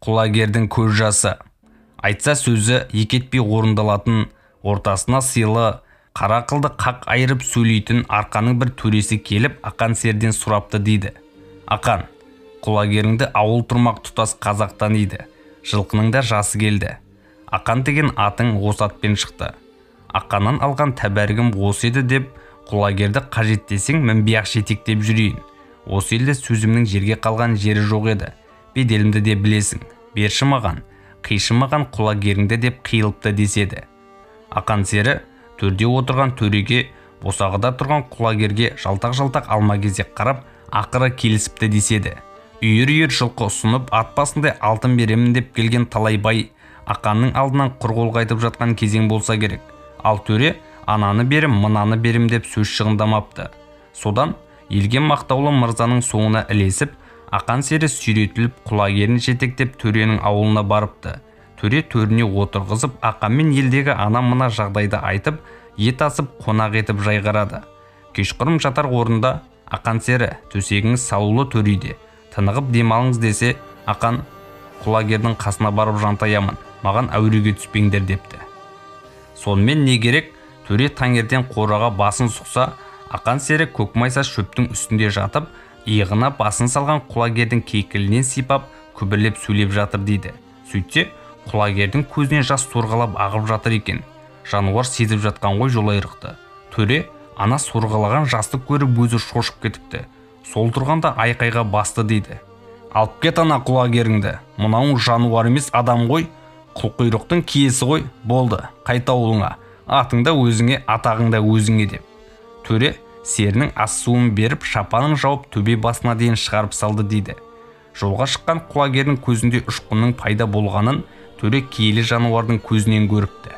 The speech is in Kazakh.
Құлагердің көз жасы. Айтса сөзі екетпей орындалатын, ортасына сыйлы, қара қылды қақ айырып сөйлейтін Арқаның бір төресі келіп Ақан серіден сұрапты дейді. Ақан, құлагеріңді ауыл тұрмақ тұтас қазақтан еді. Жылқының да жасы келді. Ақан деген атың осы атпен шықты. Ақаннан алған тәбәргім осы еді деп, құлагерді қажет десең мінбей-ақ жетектеп жүрейін. Осы елде сөзімнің жерге қалған жері жоқ еді. Беделімді де білесің. Берші маған, қишы маған құлагеріңді деп қиылыпты деседі. Ақан сері төрде отырған төреге, босағыда тұрған құлагерге жалтақ-жалтақ алма-кезек қарап, ақыры келісіпті деседі. Үйір-үйір жылқы ұсынып ат басындай алтын беремін деп келген талайбай Ақанның алдынан құр қол қайтып жатқан кезең болса керек. Ал төре ананы берім, мынаны берім деп сөз шығындамапты. Содан елге мақтаулы мырзаның соңына ілесіп, Ақан сері сүйретіліп құлагерін жетектеп төренің ауылына барыпты. Төре төріне отырғызып, Ақанмен елдегі ана-мына жағдайды айтып, ет асып қонақ етіп жайғарады. Кешқұрым жатар орында Ақан сері төсегіңіз салулы төреде, тынығып демалыңыз десе, Ақан құлагердің қасына барып жантаямын, маған әуреге түспеңдер депті. Сонымен не керек? Төре таңертең қораға басын сұқса, Ақан сері көкмайса шөптің үстінде жатып, иығына басын салған құлагердің кейкілінен сипап, күбірлеп сөйлеп жатыр дейді. Сөйтсе, құлагердің көзінен жас сорғалап ағып жатыр екен. Жануар сезіп жатқан ғой жолайрықты. Төре ана сорғалаған жасты көріп өзі шошып кетіпті. Сол тұрғанда айқайға басты дейді. Алып кет ана құлагеріңді. Мынауың жануар емес адам ғой. Қылқұйрықтың киесі ғой. Болды, қайта ауылыңа. Атыңда өзіңе, атағыңда өзіңе деп. Төре серінің ас суын беріп, шапанын жауып төбе басына дейін шығарып салды дейді. Жолға шыққан құлагердің көзінде ұшқынның пайда болғанын төре киелі жануардың көзінен көріпті.